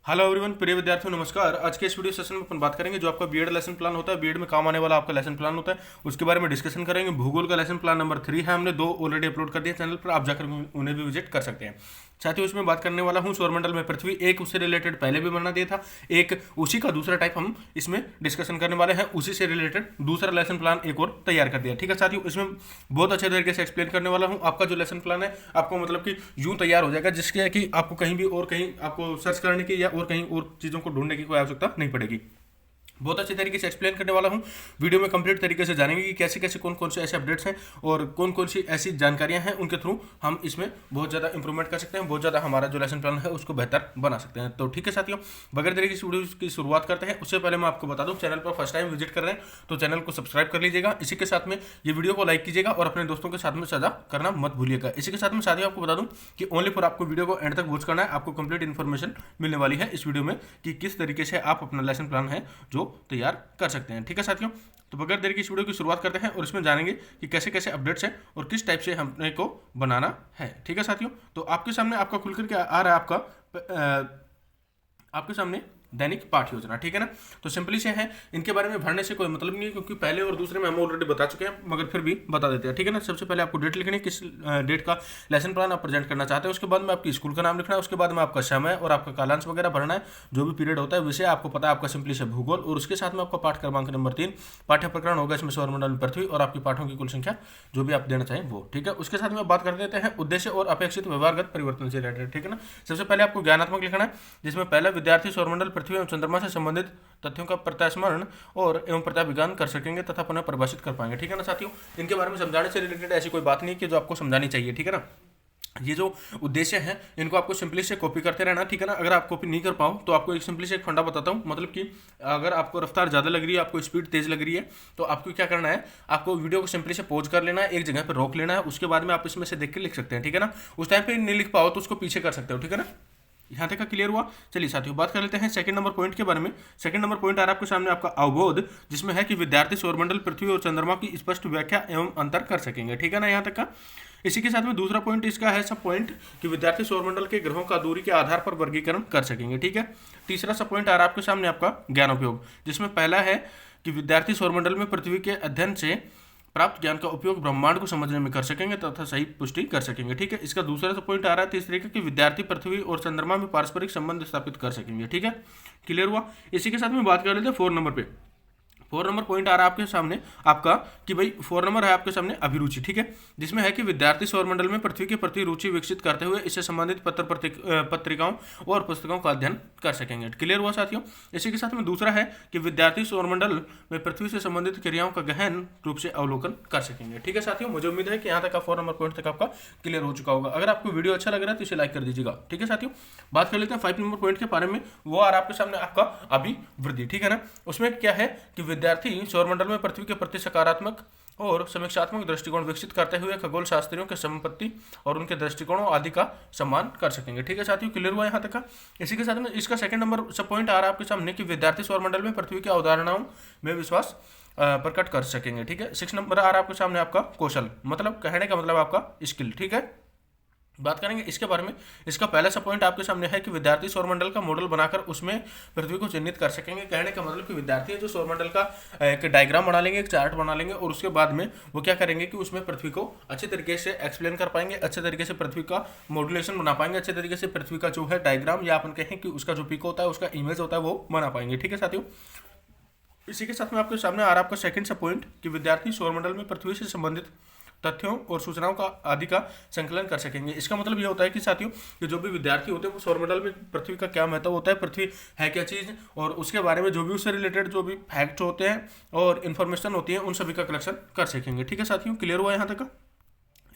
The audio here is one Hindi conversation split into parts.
हेलो एवरीवन, प्रिय विद्यार्थियों नमस्कार। आज के इस वीडियो सेशन में अपन बात करेंगे जो आपका बीएड लेसन प्लान होता है, बीएड में काम आने वाला आपका लेसन प्लान होता है, उसके बारे में डिस्कशन करेंगे। भूगोल का लेसन प्लान नंबर 3 है, हमने 2 ऑलरेडी अपलोड कर दिए चैनल पर, आप जाकर उन्हें भी विजिट कर सकते हैं। साथ ही उसमें बात करने वाला हूँ सौरमंडल में पृथ्वी, एक उससे रिलेटेड पहले भी बना दिया था, एक उसी का दूसरा टाइप हम इसमें डिस्कशन करने वाले हैं। उसी से रिलेटेड दूसरा लेसन प्लान एक और तैयार कर दिया, ठीक है साथियों। इसमें बहुत अच्छे तरीके से एक्सप्लेन करने वाला हूँ। आपका जो लेसन प्लान है आपको मतलब कि यूं तैयार हो जाएगा जिसके कि आपको कहीं भी और कहीं आपको सर्च करने की या और कहीं और चीज़ों को ढूंढने की कोई आवश्यकता नहीं पड़ेगी। बहुत अच्छे तरीके से एक्सप्लेन करने वाला हूँ। वीडियो में कंप्लीट तरीके से जानेंगे कि कैसे कैसे कौन कौन से ऐसे अपडेट्स हैं और कौन कौन सी ऐसी जानकारियां हैं, उनके थ्रू हम इसमें बहुत ज़्यादा इंप्रूवमेंट कर सकते हैं, बहुत ज़्यादा हमारा जो लेसन प्लान है उसको बेहतर बना सकते हैं। तो ठीक है साथियों, बगैर देरी की वीडियो की शुरुआत करते हैं। उससे पहले मैं आपको बता दूं, चैनल पर फर्स्ट टाइम विजिट कर रहे हैं तो चैनल को सब्सक्राइब कर लीजिएगा। इसी के साथ में ये वीडियो को लाइक कीजिएगा और अपने दोस्तों के साथ में साझा करना मत भूलिएगा। इसी के साथ में साथियों आपको बता दूं कि ओनली फॉर आपको वीडियो को एंड तक वॉच करना है, आपको कंप्लीट इन्फॉर्मेशन मिलने वाली है इस वीडियो में कि किस तरीके से आप अपना लेसन प्लान है जो तैयार कर सकते हैं। ठीक है साथियों, तो बगैर देरी की इस वीडियो की शुरुआत करते हैं और इसमें जानेंगे कि कैसे कैसे अपडेट्स हैं और किस टाइप से हमने को बनाना है। ठीक है साथियों, तो आपके सामने आपका खुल करके आ रहा है आपके सामने दैनिक पाठ योजना, ठीक है ना। तो सिंपली से है, इनके बारे में भरने से कोई मतलब नहीं है क्योंकि पहले और दूसरे में हम ऑलरेडी बता चुके हैं, मगर फिर भी बता देते हैं, ठीक है ना। सबसे पहले आपको डेट लिखनी है, किस डेट का लेसन प्लान आप प्रेजेंट करना चाहते हैं। उसके बाद में आपकी स्कूल का नाम लिखना है, उसके बाद में आपका समय और आपका कालांश वगैरह भरना है, जो भी पीरियड होता है विषय आपको पता है आपका सिंपली से भूगोल, और उसके साथ में आपका पाठ क्रमांक नंबर 3 पाठ्य प्रकरण होगा इसमें सौरमंडल में पृथ्वी, और आपकी पाठों की कुल संख्या जो भी आप देना चाहें वो, ठीक है। उसके साथ में बात कर देते हैं उद्देश्य और अपेक्षित व्यवहारगत परिवर्तन से रिलेटेड, ठीक है ना। सबसे पहले आपको ज्ञानात्मक लिखना है, जिसमें पहला विद्यार्थी सौरमंडल पृथ्वी एवं चंद्रमा से संबंधित तथ्यों का प्रत्यास्मरण और एवं प्रत्याभिज्ञान कर सकेंगे तथा पुनः परिभाषित कर पाएंगे, ठीक है ना साथियों। इनके बारे में समझाने से रिलेटेड ऐसी कोई बात नहीं कि जो आपको समझानी चाहिए, ठीक है ना। ये जो उद्देश्य है इनको आपको सिंपली से कॉपी करते रहना, ठीक है ना। अगर आप कॉपी नहीं कर पाओ तो आपको एक सिंपली से एक फंडा बताता हूँ, मतलब कि अगर आपको रफ्तार ज़्यादा लग रही है, आपको स्पीड तेज लग रही है, तो आपको क्या करना है, आपको वीडियो को सिंपली से पॉज कर लेना है, एक जगह पर रोक लेना है, उसके बाद में आप इसमें से देख के लिख सकते हैं, ठीक है ना। उस टाइम पे नहीं लिख पाओ तो उसको पीछे कर सकते हो, ठीक है ना। यहाँ तक का क्लियर हुआ। चलिए साथियों, बात कर लेते हैं सेकंड नंबर पॉइंट के बारे में। सेकंड नंबर पॉइंट आ रहा है आपके सामने आपका अवबोध, जिसमें है कि विद्यार्थी सौरमंडल पृथ्वी और चंद्रमा की स्पष्ट व्याख्या एवं अंतर कर सकेंगे, ठीक है ना, यहाँ तक का। इसी के साथ में दूसरा पॉइंट इसका है सब पॉइंट कि विद्यार्थी सौरमंडल के ग्रहों का दूरी के आधार पर वर्गीकरण कर सकेंगे, ठीक है। तीसरा सब पॉइंट आ रहा है आपके सामने आपका ज्ञानोपयोग, जिसमें पहला है कि विद्यार्थी सौरमंडल में पृथ्वी के अध्ययन से प्राप्त ज्ञान का उपयोग ब्रह्मांड को समझने में कर सकेंगे तथा सही पुष्टि कर सकेंगे, ठीक है। इसका दूसरा पॉइंट आ रहा है तीसरे का कि विद्यार्थी पृथ्वी और चंद्रमा में पारस्परिक संबंध स्थापित कर सकेंगे, ठीक है। क्लियर हुआ। इसी के साथ में बात कर लेते हैं 4 नंबर पे। 4 नंबर पॉइंट आ रहा है आपके सामने आपका कि भाई 4 नंबर है आपके सामने अभिरुचि, ठीक है, जिसमें है कि विद्यार्थी सौरमंडल में पृथ्वी के प्रति रुचि विकसित करते हुए इससे संबंधित पत्रिकाओं और पुस्तकों का अध्ययन कर सकेंगे। क्लियर हुआ साथियों। इसी के साथ में दूसरा है कि विद्यार्थी सौरमंडल में पृथ्वी से संबंधित क्रियाओं का गहन रूप से अवलोकन कर सकेंगे, ठीक है साथियों। मुझे उम्मीद है कि यहाँ तक का 4 नंबर पॉइंट तक आपका क्लियर हो चुका होगा। अगर आपको वीडियो अच्छा लग रहा है तो इसे लाइक कर दीजिएगा, ठीक है साथियों। बात कर लेते हैं 5 नंबर पॉइंट के बारे में। वो आ रहा है आपके सामने आपका अभिवृद्धि, ठीक है ना। उसमें क्या है कि विद्यार्थी सौरमंडल में पृथ्वी के प्रति सकारात्मक और समीक्षात्मक दृष्टिकोण विकसित करते हुए खगोल शास्त्रियों के संपत्ति और उनके दृष्टिकोणों आदि का सम्मान कर सकेंगे, ठीक है साथियों। क्लियर हुआ यहाँ तक का। इसी के साथ में इसका सेकंड नंबर सब पॉइंट आ रहा है आपके सामने कि विद्यार्थी सौरमंडल में पृथ्वी की अवधारणाओं में विश्वास प्रकट कर सकेंगे, ठीक है। 6 नंबर आ रहा है आपके सामने आपका कौशल, मतलब कहने का मतलब आपका स्किल, ठीक है। बात करेंगे इसके बारे में। इसका पहला सा पॉइंट आपके सामने है कि विद्यार्थी सौरमंडल का मॉडल बनाकर उसमें पृथ्वी को चिन्हित कर सकेंगे। कहने का मतलब कि विद्यार्थी जो सौरमंडल का एक डायग्राम बना लेंगे, एक चार्ट बना लेंगे, और उसके बाद में वो क्या करेंगे कि उसमें पृथ्वी को अच्छे तरीके से एक्सप्लेन कर पाएंगे, अच्छे तरीके से पृथ्वी का मॉड्यूलेशन बना पाएंगे, अच्छे तरीके से पृथ्वी का जो है डायग्राम या अपन कहें कि उसका जो पिक होता है, उसका इमेज होता है, वो बना पाएंगे, ठीक है साथियों। इसी के साथ में आपके सामने आ रहा है आपका सेकंड सा पॉइंट कि विद्यार्थी सौरमंडल में पृथ्वी से संबंधित तथ्यों और सूचनाओं का आदि का संकलन कर सकेंगे। इसका मतलब यह होता है कि साथियों कि जो भी विद्यार्थी होते हैं वो सौरमंडल में पृथ्वी का क्या महत्व होता है, पृथ्वी है क्या चीज़, और उसके बारे में जो भी उससे रिलेटेड जो भी फैक्ट होते हैं और इन्फॉर्मेशन होती है उन सभी का कलेक्शन कर सकेंगे, ठीक है साथियों। क्लियर हुआ यहाँ तक का।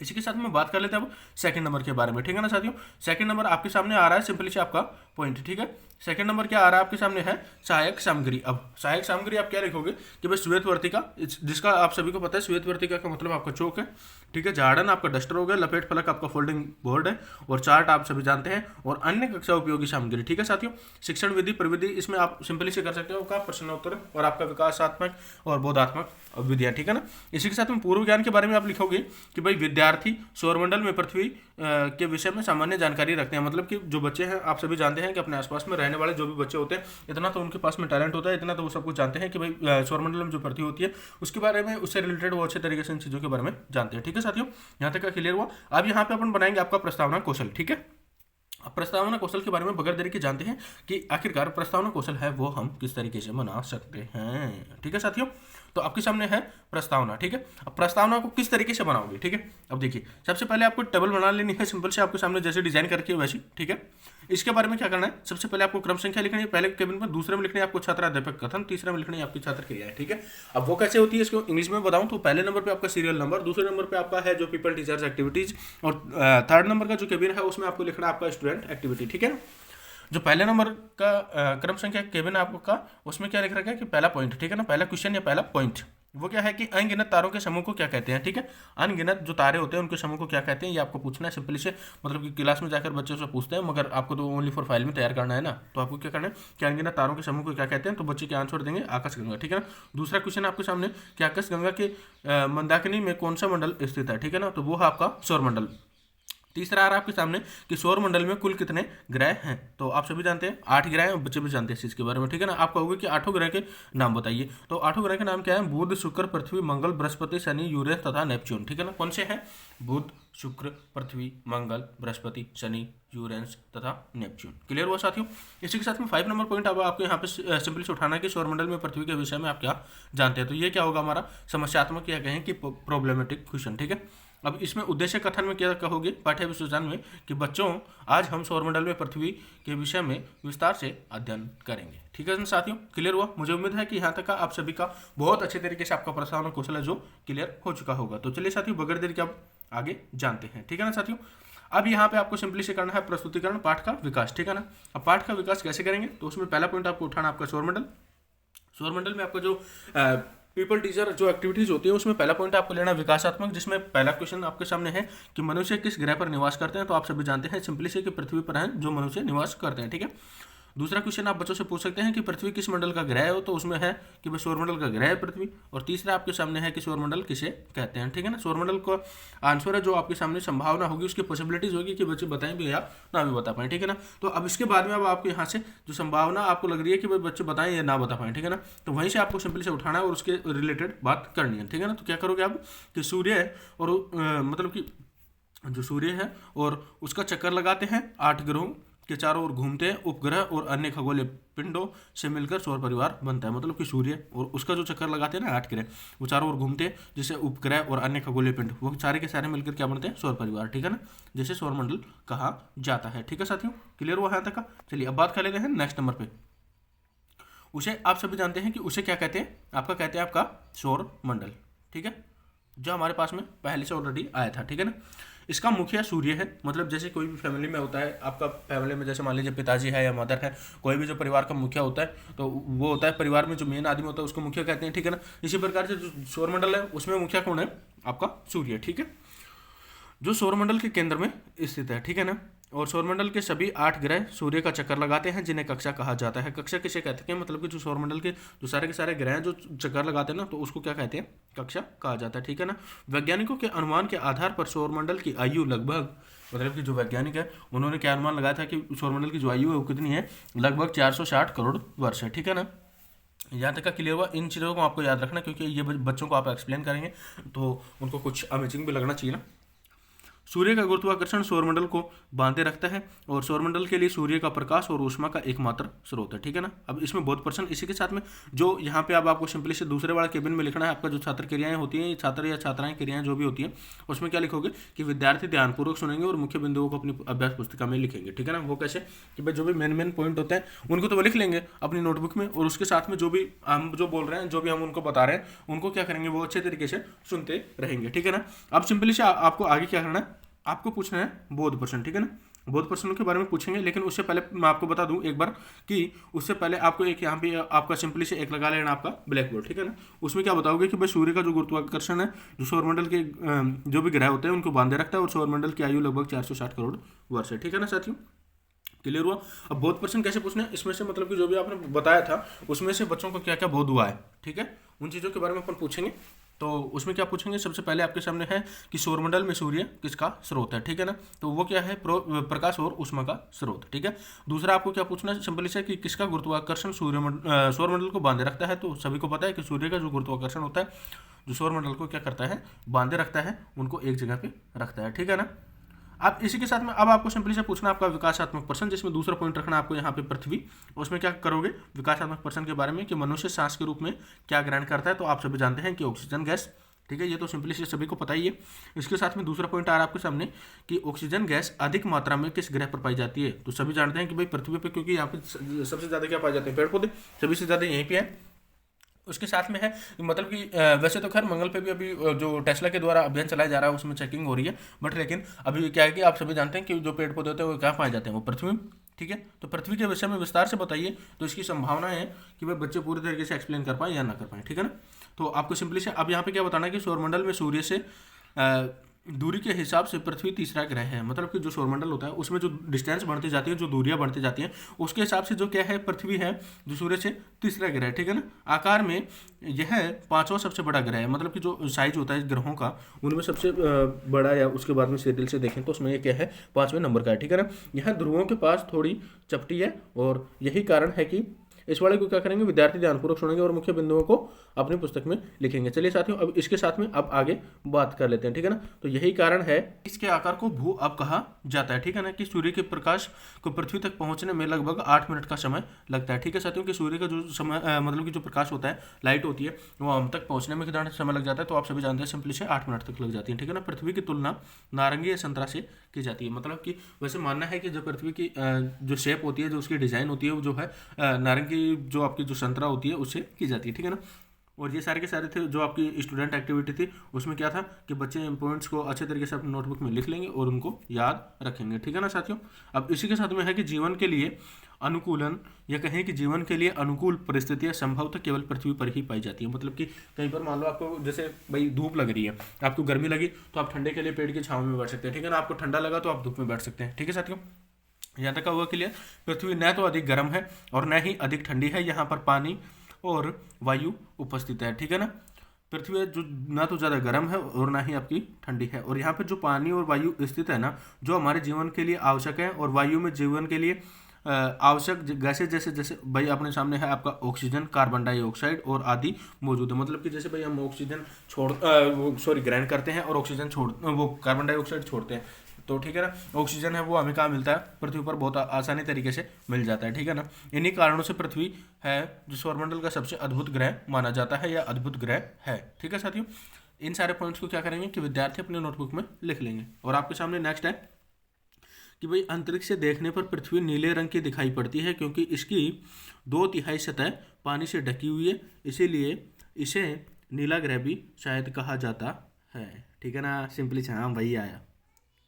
इसी के साथ में बात कर लेते हैं अब सेकंड नंबर के बारे में, ठीक है ना साथियों। सेकंड नंबर आपके सामने आ रहा है सिंपली से आपका पॉइंट, ठीक है। सेकंड नंबर क्या आ रहा है आपके सामने है सहायक सामग्री। अब सहायक सामग्री आप क्या लिखोगे कि भाई श्वेत वर्तिका, जिसका आप सभी को पता है श्वेत वर्तिका का मतलब आपका चौक है, ठीक है। झाड़न आपका डस्टर हो गया, लपेट फलक आपका फोल्डिंग बोर्ड है, और चार्ट आप सभी जानते हैं, और अन्य कक्षा उपयोगी सामग्री, ठीक है साथियों। शिक्षण विधि प्रविधि इसमें आप सिंपली से कर सकते हो, आपका प्रश्नोत्तर और आपका विकासात्मक और बोधात्मक विधियां, ठीक है ना। इसी के साथ में पूर्व ज्ञान के बारे में आप लिखोगे कि भाई विद्यार्थी सौरमंडल में पृथ्वी के विषय में सामान्य जानकारी रखते हैं, मतलब कि जो बच्चे हैं आप सभी जानते हैं हैं कि अपने आसपास में रहने वाले जो भी बच्चे होते हैं, इतना तो उनके पास में टैलेंट होता है, इतना तो वो सब कुछ जानते हैं कि भाई सौरमंडल में जो पृथ्वी होती है उसके बारे में, उससे रिलेटेड वो अच्छे तरीके से इन चीज़ों के बारे में जानते हैं। ठीक है साथियों, यहाँ तक का क्लियर हुआ। अब यहाँ पे अपन बनाएंगे आपका प्रस्तावना कौशल। ठीक है, अब प्रस्तावना कौशल के बारे में बगैर देरी के जानते हैं कि आखिरकार प्रस्तावना कौशल है वो हम किस तरीके से बना सकते हैं। ठीक है साथियों, तो आपके सामने है प्रस्तावना। ठीक है, अब प्रस्तावना को किस तरीके से बनाओगे। ठीक है, अब देखिए सबसे पहले आपको टेबल बना लेनी है, सिंपल से आपके सामने जैसे डिजाइन करके वैसी। ठीक है, इसके बारे में क्या करना है, सबसे पहले आपको क्रम संख्या लिखनी है, पहले केबिन में, दूसरे में लिखनी है आपको छात्राध्यापक कथन, तीसरे में लिखनी है आपकी छात्र क्रिया है। ठीक है, अब वो कैसे होती है इसको इंग्लिश में बताऊं तो पहले नंबर पे आपका सीरियल नंबर, दूसरे नंबर पे आपका है जो पीपल टीचर्स एक्टिविटीज, और थर्ड नंबर का जो केबिन है उसमें आपको लिखना है आपका स्टूडेंट एक्टिविटी। ठीक है, जो पहले नंबर का क्रम संख्या केबिन है आपका, उसमें क्या लिख रखा है कि पहला पॉइंट। ठीक है ना, पहला क्वेश्चन या पहला पॉइंट वो क्या है कि अनगिनत तारों के समूह को क्या कहते हैं। ठीक है, अनगिनत जो तारे होते हैं उनके समूह को क्या कहते हैं, ये आपको पूछना है सिंपली से, मतलब कि क्लास में जाकर बच्चों से पूछते हैं, मगर आपको तो ओनली फॉर फाइल में तैयार करना है ना, तो आपको क्या करना है कि अनगिनत तारों के समूह को क्या कहते हैं, तो बच्चे के आंसर देंगे आकाशगंगा। ठीक है ना, दूसरा क्वेश्चन आपके सामने कि आकाशगंगा के मंदाकिनी में कौन सा मंडल स्थित है। ठीक है ना, तो वो है आपका सौरमंडल। तीसरा आ रहा है आपके सामने कि सौरमंडल में कुल कितने ग्रह हैं, तो आप सभी जानते हैं 8 ग्रह हैं, बच्चे भी जानते हैं इस चीज़ के बारे में। ठीक है ना, आप कहोगे कि 8 ग्रह के नाम बताइए, तो 8 ग्रह के नाम क्या है, बुध, शुक्र, पृथ्वी, मंगल, बृहस्पति, शनि, यूरेनस तथा नेपच्यून। ठीक है ना, कौन से हैं, बुध, शुक्र, पृथ्वी, मंगल, बृहस्पति, शनि, यूरेनस तथा नेपच्यून। क्लियर हुआ साथियों। इसी के साथ में 5 नंबर पॉइंट अब आपको यहाँ पे सिंपली से उठाना है कि सौरमंडल में पृथ्वी के विषय में आप क्या जानते हैं, तो ये क्या होगा हमारा समस्यात्मक या कहें कि प्रॉब्लमेटिक क्वेश्चन। ठीक है, अब इसमें उद्देश्य कथन में क्या कहोगे पाठ्य विश्लेषण में कि बच्चों आज हम सौरमंडल में पृथ्वी के विषय में विस्तार से अध्ययन करेंगे। ठीक है साथियों, क्लियर हुआ। मुझे उम्मीद है कि यहाँ तक का आप सभी का बहुत अच्छे तरीके से आपका प्रस्तावना कौशल है जो क्लियर हो चुका होगा। तो चलिए साथियों बगैर देर के अब आगे जानते हैं। ठीक है ना साथियों, अब यहाँ पे आपको सिंपली से करना है प्रस्तुतिकरण, पाठ का विकास। ठीक है ना, अब पाठ का विकास कैसे करेंगे, तो उसमें पहला पॉइंट आपको उठाना आपका सौरमंडल। सौरमंडल में आपका जो पीपल टीचर जो एक्टिविटीज होती है उसमें पहला पॉइंट आपको लेना विकासात्मक, जिसमें पहला क्वेश्चन आपके सामने है कि मनुष्य किस ग्रह पर निवास करते हैं, तो आप सभी जानते हैं सिंपली से कि पृथ्वी पर हैं जो मनुष्य निवास करते हैं। ठीक है, दूसरा क्वेश्चन आप बच्चों से पूछ सकते हैं कि पृथ्वी किस मंडल का ग्रह हो, तो उसमें है कि भाई सौरमंडल का ग्रह है पृथ्वी, और तीसरा आपके सामने है कि सौरमंडल किसे कहते हैं। ठीक है ना, सौरमंडल का आंसर है जो आपके सामने संभावना होगी, उसकी पॉसिबिलिटीज होगी कि बच्चे बताएं भी या ना भी बता पाएं। ठीक है ना, तो अब इसके बाद में अब आपको यहाँ से जो संभावना आपको लग रही है कि भाई बच्चे बताएं या ना बता पाएं, ठीक है ना, तो वहीं से आपको सिंपली से उठाना है और उसके रिलेटेड बात करनी है। ठीक है ना, तो क्या करोगे आप कि सूर्य है और मतलब कि जो सूर्य है और उसका चक्कर लगाते हैं 8 ग्रहों के चारों ओर घूमते हैं, उपग्रह और अन्य खगोलीय पिंडों से मिलकर सौर परिवार बनता है। मतलब कि सूर्य और उसका जो चक्कर लगाते हैं ना 8 ग्रह, वो चारों ओर घूमते हैं, जैसे उपग्रह और अन्य खगोलीय पिंड, वो सारे के सारे मिलकर क्या बनते हैं, सौर परिवार। ठीक है ना, जैसे सौरमंडल कहा जाता है। ठीक है साथियों, क्लियर हुआ यहाँ तक का। चलिए अब बात कर लेते हैं नेक्स्ट नंबर पे। उसे आप सभी जानते हैं कि उसे क्या कहते हैं, आपका कहते हैं आपका सौर मंडल। ठीक है, जो हमारे पास में पहले से ऑलरेडी आया था। ठीक है ना, इसका मुखिया सूर्य है, मतलब जैसे कोई भी फैमिली में होता है, आपका फैमिली में जैसे मान लीजिए पिताजी है या मदर है, कोई भी जो परिवार का मुखिया होता है तो वो होता है परिवार में जो मेन आदमी होता है उसको मुखिया कहते हैं। ठीक है ना, इसी प्रकार से जो सौरमंडल है उसमें मुखिया कौन है, आपका सूर्य। ठीक है, जो सौरमंडल के केंद्र में स्थित है। ठीक है ना, और सौरमंडल के सभी 8 ग्रह सूर्य का चक्कर लगाते हैं, जिन्हें कक्षा कहा जाता है। कक्षा किसे कहते हैं, मतलब कि जो सौरमंडल के जो सारे के सारे ग्रह जो चक्कर लगाते हैं ना, तो उसको क्या कहते हैं, कक्षा कहा जाता है। ठीक है ना, वैज्ञानिकों के अनुमान के आधार पर सौरमंडल की आयु लगभग, मतलब कि जो वैज्ञानिक है उन्होंने क्या अनुमान लगाया था कि सौरमंडल की जो आयु है वो कितनी है, लगभग 460 करोड़ वर्ष है। ठीक है ना, यहाँ तक का क्लियर हुआ। इन चीज़ों को आपको याद रखना क्योंकि ये बच्चों को आप एक्सप्लेन करेंगे तो उनको कुछ अमेजिंग भी लगना चाहिए ना। सूर्य का गुरुत्वाकर्षण सौरमंडल को बांधे रखता है और सौरमंडल के लिए सूर्य का प्रकाश और ऊष्मा का एकमात्र स्रोत है। ठीक है ना, अब इसमें बहुत पर्सन इसी के साथ में जो यहाँ पे अब आपको सिंपली से दूसरे वाला केबिन में लिखना है, आपका जो छात्र क्रियाएं होती हैं, छात्र या छात्राएं क्रियाएं जो भी होती हैं, उसमें क्या लिखोगे कि विद्यार्थी ध्यानपूर्वक सुनेंगे और मुख्य बिंदुओं को अपनी अभ्यास पुस्तिका में लिखेंगे। ठीक है ना, वो कैसे कि भाई जो भी मेन पॉइंट होते हैं उनको तो वो लिख लेंगे अपनी नोटबुक में, और उसके साथ में जो भी हम जो बोल रहे हैं, जो भी हम उनको बता रहे हैं, उनको क्या करेंगे, वो अच्छे तरीके से सुनते रहेंगे। ठीक है ना, अब सिंपली से आपको आगे क्या करना है, आपको पूछना है बोध प्रश्न। ठीक है ना, बोध प्रश्नों के बारे में पूछेंगे, लेकिन उससे पहले मैं आपको बता दूं एक बार कि उससे पहले आपको एक यहाँ पे आपका सिंपली से एक लगा लेना आपका ब्लैक बोर्ड। ठीक है ना, उसमें क्या बताओगे कि भाई सूर्य का जो गुरुत्वाकर्षण है जो सौरमंडल के जो भी ग्रह होते हैं उनको बांधे रखता है, और सौरमंडल की आयु लगभग 460 करोड़ वर्ष है। ठीक है ना साथियों, क्लियर हुआ। अब बोध प्रश्न कैसे पूछना है, इसमें से मतलब कि जो भी आपने बताया था उसमें से बच्चों को क्या क्या बोध हुआ है, ठीक है, उन चीज़ों के बारे में अपन पूछेंगे। तो उसमें क्या पूछेंगे, सबसे पहले आपके सामने है कि सौरमंडल में सूर्य किसका स्रोत है, ठीक है ना, तो वो क्या है, प्रकाश और ऊष्मा का स्रोत, ठीक है। दूसरा आपको क्या पूछना है, सिंपली से कि किसका गुरुत्वाकर्षण सौरमंडल को बांधे रखता है, तो सभी को पता है कि सूर्य का जो गुरुत्वाकर्षण होता है जो सौरमंडल को क्या करता है, बांधे रखता है, उनको एक जगह पे रखता है, ठीक है ना। अब इसी के साथ में अब आपको सिंपली से पूछना आपका विकासात्मक प्रश्न, जिसमें दूसरा पॉइंट रखना आपको यहाँ पे पृथ्वी, उसमें क्या करोगे, विकासात्मक प्रश्न के बारे में कि मनुष्य सांस के रूप में क्या ग्रहण करता है, तो आप सभी जानते हैं कि ऑक्सीजन गैस, ठीक है, ये तो सिंपली से सभी को पता ही है। इसके साथ में दूसरा पॉइंट आ रहा है आपके सामने कि ऑक्सीजन गैस अधिक मात्रा में किस ग्रह पर पाई जाती है, तो सभी जानते हैं कि भाई पृथ्वी पे, क्योंकि यहाँ पे सबसे ज्यादा क्या पाए जाते हैं, पेड़ पौधे, सभी से ज्यादा यहीं पे है। उसके साथ में है मतलब कि वैसे तो खैर मंगल पे भी अभी जो टेस्ला के द्वारा अभियान चलाया जा रहा है उसमें चेकिंग हो रही है, बट लेकिन अभी क्या है कि आप सभी जानते हैं कि जो पेड़ पौधे होते हैं वो कहाँ पाए जाते हैं, वो पृथ्वी में, ठीक है। तो पृथ्वी के विषय में विस्तार से बताइए, तो इसकी संभावना है कि वह बच्चे पूरी तरीके से एक्सप्लेन कर पाए या ना कर पाए, ठीक है ना। तो आपको सिंपली से अब यहाँ पे क्या बताना है कि सौरमंडल में सूर्य से दूरी के हिसाब से पृथ्वी तीसरा ग्रह है, मतलब कि जो सौरमंडल होता है उसमें जो डिस्टेंस बढ़ती जाती है, जो दूरियां बढ़ती जाती हैं, उसके हिसाब से जो क्या है, पृथ्वी है जो सूर्य से तीसरा ग्रह है, ठीक है ना। आकार में यह पांचवा सबसे बड़ा ग्रह है, मतलब कि जो साइज होता है ग्रहों का उनमें सबसे बड़ा, या उसके बाद में सीरियल से देखें तो उसमें ये क्या है, 5वें नंबर का है, ठीक है ना। यहाँ ध्रुवों के पास थोड़ी चपटी है और यही कारण है कि इस वाले को क्या करेंगे, विद्यार्थी ध्यानपूर्वक सुनेंगे और मुख्य बिंदुओं को अपनी पुस्तक में लिखेंगे। चलिए साथियों, अब इसके साथ में अब आगे बात कर लेते हैं, ठीक है ना। तो यही कारण है इसके आकार को भू अब कहा जाता है, ठीक है ना, कि सूर्य के प्रकाश को पृथ्वी तक पहुंचने में लगभग 8 मिनट का समय लगता है, ठीक है साथियों, कि सूर्य का जो समय मतलब कि जो प्रकाश होता है, लाइट होती है, वो हम तक पहुंचने में कितना समय लग जाता है, तो आप सभी जानते हैं सिंपली से 8 मिनट तक लग जाती है, ठीक है ना। पृथ्वी की तुलना नारंगी या संतरा से की जाती है, मतलब कि वैसे मानना है कि जो पृथ्वी की जो शेप होती है, जो उसकी डिजाइन होती है, वो जो है नारंगी जो आपकी जो संतरा होती है उससे की जाती है, ठीक है ना। और ये सारे के सारे थे जो आपकी स्टूडेंट एक्टिविटी थी, उसमें क्या था कि बच्चे पॉइंट्स को अच्छे तरीके से अपनी नोटबुक में लिख लेंगे और उनको याद रखेंगे, ठीक है ना साथियों। अब इसी के साथ में है कि जीवन के लिए अनुकूलन, या कहें कि जीवन के लिए अनुकूल परिस्थितियां संभवतः केवल पृथ्वी पर ही पाई जाती है, मतलब कि कहीं पर मान लो आपको जैसे भाई धूप लग रही है, आपको गर्मी लगी तो आप ठंडे के लिए पेड़ की छांव में बैठ सकते हैं, ठीक है ना, आपको ठंडा लगा तो आप धूप में बैठ सकते हैं, ठीक है साथियों। यहाँ तक का हुआ क्लियर। पृथ्वी न तो अधिक गर्म है और न ही अधिक ठंडी है, यहाँ पर पानी और वायु उपस्थित है, ठीक है ना। पृथ्वी जो ना तो ज़्यादा गर्म है और ना ही आपकी ठंडी है, और यहाँ पर जो पानी और वायु स्थित है ना, जो हमारे जीवन के लिए आवश्यक है, और वायु में जीवन के लिए आवश्यक गैसें जैसे जैसे भाई अपने सामने है आपका ऑक्सीजन, कार्बन डाइऑक्साइड और आदि मौजूद है, मतलब कि जैसे भाई हम ऑक्सीजन ग्रहण करते हैं और ऑक्सीजन वो कार्बन डाइऑक्साइड छोड़ते हैं, तो ठीक है ना। ऑक्सीजन है वो हमें कहाँ मिलता है, पृथ्वी पर बहुत आसानी तरीके से मिल जाता है, ठीक है ना। इन्हीं कारणों से पृथ्वी है जो सौरमंडल का सबसे अद्भुत ग्रह माना जाता है, या अद्भुत ग्रह है, ठीक है साथियों। इन सारे पॉइंट्स को क्या करेंगे कि विद्यार्थी अपने नोटबुक में लिख लेंगे। और आपके सामने नेक्स्ट है कि भाई अंतरिक्ष से देखने पर पृथ्वी नीले रंग की दिखाई पड़ती है क्योंकि इसकी 2/3 सतह पानी से ढकी हुई है, इसीलिए इसे नीला ग्रह भी शायद कहा जाता है, ठीक है ना। सिंपली से हाँ भाई आया,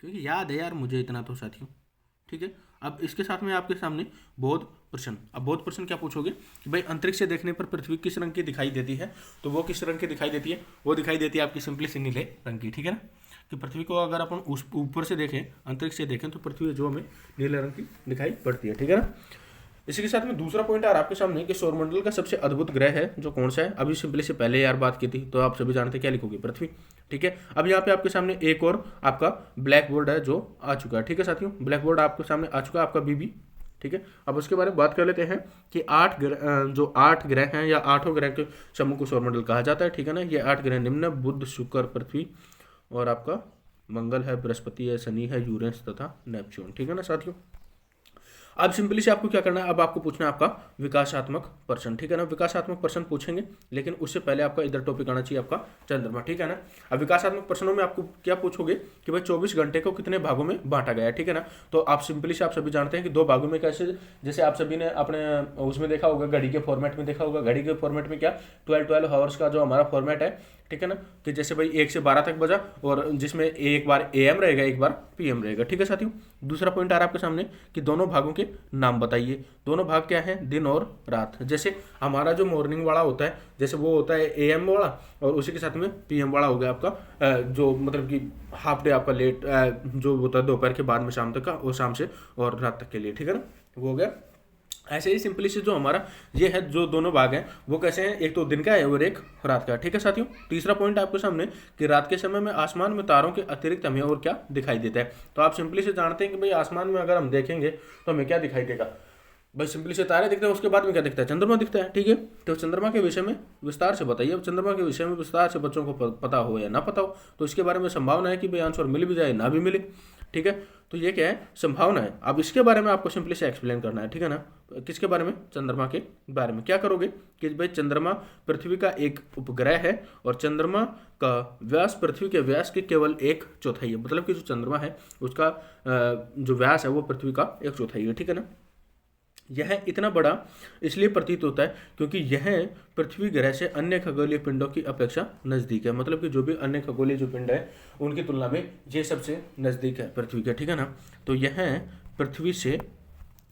क्योंकि याद है यार मुझे इतना तो साथियों, ठीक है। अब इसके साथ में आपके सामने बोध प्रश्न। अब बोध प्रश्न क्या पूछोगे कि भाई अंतरिक्ष से देखने पर पृथ्वी किस रंग की दिखाई देती है, तो वो किस रंग की दिखाई देती है, वो दिखाई देती है आपकी सिंपली से नीले रंग की, ठीक है ना। कि पृथ्वी को अगर अपन उस ऊपर से देखें, अंतरिक्ष से देखें, तो पृथ्वी जो हमें नीले रंग की दिखाई पड़ती है, ठीक है ना। इसी के साथ में दूसरा पॉइंट आ रहा है आपके सामने कि सौरमंडल का सबसे अद्भुत ग्रह है जो कौन सा है। अभी सिंपली से पहले यार बात की थी, तो आप सभी जानते हैं क्या लिखोगे, पृथ्वी, ठीक है। अब यहाँ पे आपके सामने एक और आपका ब्लैक बोर्ड है जो आ चुका है, ठीक है साथियों। ब्लैक बोर्ड आपके सामने आ चुका है, आपका बीबी, ठीक है। अब उसके बारे में बात कर लेते हैं कि 8 ग्रह हैं, या 8 ग्रह के समूह को सौरमंडल कहा जाता है, ठीक है ना। ये 8 ग्रह निम्न, बुध, शुक्र, पृथ्वी और आपका मंगल है, बृहस्पति है, शनि है, यूरेनस तथा नेपच्यून, ठीक है ना साथियों। अब सिंपली से आपको क्या करना है, अब आपको पूछना है आपका विकासात्मक प्रश्न, ठीक है ना। विकासात्मक प्रश्न पूछेंगे, लेकिन उससे पहले आपका इधर टॉपिक आना चाहिए आपका चंद्रमा, ठीक है ना। अब विकासात्मक प्रश्नों में आपको क्या पूछोगे कि भाई 24 घंटे को कितने भागों में बांटा गया है, ठीक है ना। तो आप सिंपली से आप सभी जानते हैं कि 2 भागों में कैसे, जैसे आप सभी ने अपने उसमें देखा होगा, घड़ी के फॉर्मेट में देखा होगा। घड़ी के फॉर्मेट में क्या 12 हावर्स का जो हमारा फॉर्मेट है, ठीक है ना, कि जैसे भाई 1 से 12 तक बजा, और जिसमें एक बार AM रहेगा, एक बार PM रहेगा, ठीक है साथियों। दूसरा पॉइंट आ रहा है आपके सामने कि दोनों भागों के नाम बताइए। दोनों भाग क्या है, दिन और रात। जैसे हमारा जो मॉर्निंग वाला होता है, जैसे वो होता है AM वाला, और उसी के साथ में PM वाला हो गया आपका जो मतलब कि हाफ डे आपका लेट जो होता है दोपहर के बाद में शाम तक का, और शाम से और रात तक के लिए, ठीक है ना, वो हो गया ऐसे ही सिंपली से जो हमारा ये है, जो दोनों भाग हैं वो कैसे हैं, एक तो दिन का है और एक रात का। ठीक है साथियों। तीसरा पॉइंट आपके सामने कि रात के समय में आसमान में तारों के अतिरिक्त हमें और क्या दिखाई देता है। तो आप सिंपली से जानते हैं कि भाई आसमान में अगर हम देखेंगे तो हमें क्या दिखाई देगा, भाई सिंपली से तारे दिखते हैं, उसके बाद में क्या दिखता है, चंद्रमा दिखता है। ठीक है। तो चंद्रमा के विषय में विस्तार से बताइए। अब चंद्रमा के विषय में विस्तार से बच्चों को पता हो या ना पता हो, तो इसके बारे में संभावना है कि भाई आंसर मिल भी जाए ना भी मिले। ठीक है। तो ये क्या है, संभावना है। अब इसके बारे में आपको सिंपली से एक्सप्लेन करना है। ठीक है ना। किसके बारे में, चंद्रमा के बारे में। क्या करोगे कि भाई चंद्रमा पृथ्वी का एक उपग्रह है और चंद्रमा का व्यास पृथ्वी के व्यास की केवल 1/4 है। मतलब कि जो चंद्रमा है उसका जो व्यास है वो पृथ्वी का 1/4 है। ठीक है ना। यह इतना बड़ा इसलिए प्रतीत होता है क्योंकि यह पृथ्वी ग्रह से अन्य खगोलीय पिंडों की अपेक्षा नज़दीक है। मतलब कि जो भी अन्य खगोलीय जो पिंड है उनकी तुलना में ये सबसे नज़दीक है पृथ्वी के। ठीक है ना। तो यह पृथ्वी से,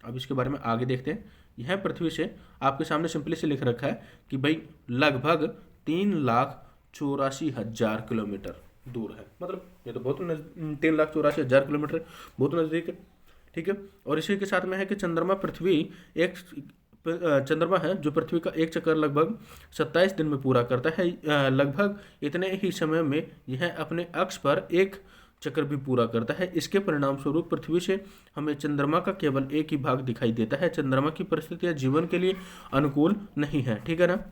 अब इसके बारे में आगे देखते हैं। यह पृथ्वी से आपके सामने सिंपली से लिख रखा है कि भाई लगभग 3,84,000 किलोमीटर दूर है। मतलब ये तो बहुत 3,84,000 किलोमीटर बहुत नज़दीक है। ठीक है। और इसी के साथ में है कि चंद्रमा है जो पृथ्वी का एक चक्कर लगभग 27 दिन में पूरा करता है। लगभग इतने ही समय में यह अपने अक्ष पर एक चक्कर भी पूरा करता है। इसके परिणाम स्वरूप पृथ्वी से हमें चंद्रमा का केवल एक ही भाग दिखाई देता है। चंद्रमा की परिस्थितियां जीवन के लिए अनुकूल नहीं है। ठीक है ना।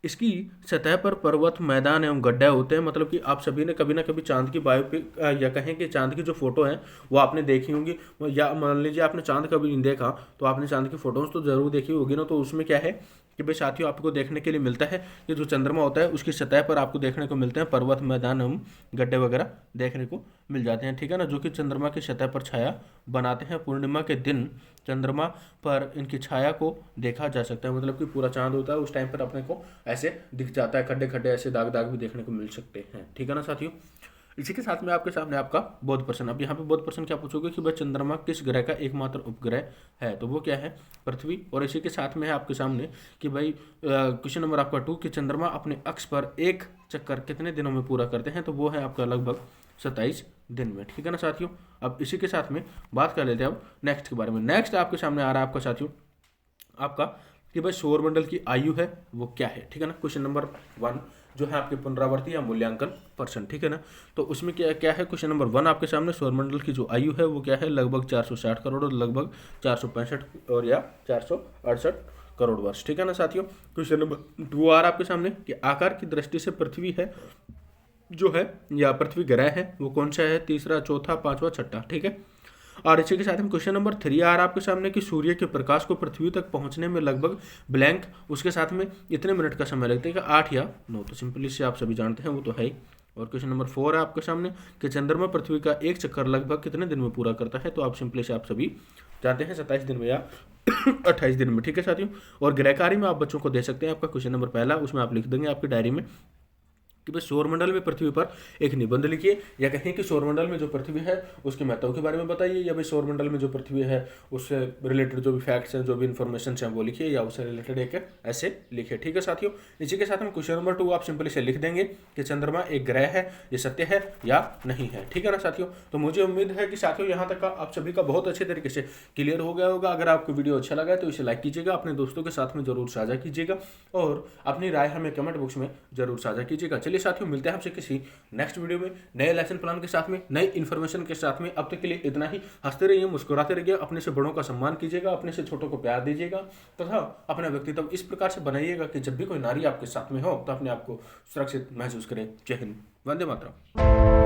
इसकी सतह पर पर्वत, मैदान एवं गड्ढे होते हैं। मतलब कि आप सभी ने कभी ना कभी चांद की बायोपिक या कहें कि चांद की जो फोटो है वो आपने देखी होंगी, या मान लीजिए आपने चांद कभी नहीं देखा तो आपने चांद की फोटोज तो जरूर देखी होगी ना। तो उसमें क्या है कि भाई साथियों आपको देखने के लिए मिलता है कि जो चंद्रमा होता है उसकी सतह पर आपको देखने को मिलते हैं पर्वत, मैदान एवं गड्ढे वगैरह देखने को मिल जाते हैं। ठीक है ना। जो कि चंद्रमा की सतह पर छाया बनाते हैं। पूर्णिमा के दिन चंद्रमा पर इनकी छाया को देखा जा सकता है। मतलब कि पूरा चांद होता है उस टाइम पर अपने को ऐसे दिख जाता है, खड्डे खड्डे ऐसे दाग दाग भी देखने को मिल सकते हैं। ठीक है ना साथियों। इसी के साथ में आपके सामने आपका बौद्ध प्रश्न। अब यहाँ पे बौद्ध प्रश्न क्या पूछोगे कि भाई चंद्रमा किस ग्रह का एकमात्र उपग्रह है, तो वो क्या है, पृथ्वी। और इसी के साथ में है आपके सामने कि भाई क्वेश्चन नंबर आपका 2 कि चंद्रमा अपने अक्ष पर एक चक्कर कितने दिनों में पूरा करते हैं, तो वो है आपका लगभग 27 दिन में। ठीक है ना साथियों। अब इसी के साथ में बात कर लेते हैं अब नेक्स्ट के बारे में। नेक्स्ट आपके सामने आ रहा है आपका साथियों आपका कि भाई सौरमंडल की आयु है वो क्या है। ठीक है ना। क्वेश्चन नंबर 1 जो है आपके पुनरावर्ती या मूल्यांकन प्रश्न। ठीक है ना। तो उसमें क्या क्या है, क्वेश्चन नंबर 1 आपके सामने सौरमंडल की जो आयु है वो क्या है, लगभग 460 करोड़ और लगभग 465 और या 468 करोड़ वर्ष। ठीक है ना साथियों। क्वेश्चन नंबर 2 आ रहा आपके सामने कि आकार की दृष्टि से पृथ्वी है जो है या पृथ्वी ग्रह है वो कौन सा है, तीसरा, चौथा, पांचवा, छठा। ठीक है। और इसी के साथ में क्वेश्चन नंबर 3 आ रहा है आपके सामने कि सूर्य के प्रकाश को पृथ्वी तक पहुंचने में लगभग ब्लैंक उसके साथ में इतने मिनट का समय लगता है कि 8 या 9। तो सिंपली से आप सभी जानते हैं वो तो है ही। और क्वेश्चन नंबर 4 है आपके सामने कि चंद्रमा पृथ्वी का एक चक्कर लगभग कितने दिन में पूरा करता है, तो आप सिंपली से आप सभी जानते हैं 27 दिन में या 28 दिन में। ठीक है साथियों। और गृह कार्य में आप बच्चों को दे सकते हैं आपका क्वेश्चन नंबर 1 उसमें आप लिख देंगे आपकी डायरी में कि भाई सौरमंडल में पृथ्वी पर एक निबंध लिखिए, या कहें कि सौरमंडल में जो पृथ्वी है उसके महत्व के बारे में बताइए, या भाई सौरमंडल में जो पृथ्वी है उससे रिलेटेड जो भी फैक्ट्स हैं जो भी इन्फॉर्मेशन हैं वो लिखिए, या उससे रिलेटेड एक ऐसे लिखिए। ठीक है साथियों। इसी के साथ में क्वेश्चन नंबर 2 आप सिंपली से लिख देंगे कि चंद्रमा एक ग्रह है, ये सत्य है या नहीं है। ठीक है ना साथियों। तो मुझे उम्मीद है कि साथियों यहाँ तक का आप सभी का बहुत अच्छे तरीके से क्लियर हो गया होगा। अगर आपको वीडियो अच्छा लगा है तो इसे लाइक कीजिएगा, अपने दोस्तों के साथ में जरूर साझा कीजिएगा और अपनी राय हमें कमेंट बॉक्स में जरूर साझा कीजिएगा। चलिए साथियों मिलते हैं आपसे किसी नेक्स्ट वीडियो में नए लेसन प्लान के साथ में, नई इन्फॉर्मेशन के साथ में। अब तक के लिए इतना ही। हंसते रहिए, मुस्कुराते रहिए, अपने से बड़ों का सम्मान कीजिएगा, अपने से छोटों को प्यार दीजिएगा तथा अपना व्यक्तित्व इस प्रकार से बनाइएगा कि जब भी कोई नारी आपके साथ में हो तो अपने आप को सुरक्षित महसूस करें। जय हिंद, वंदे मातरम।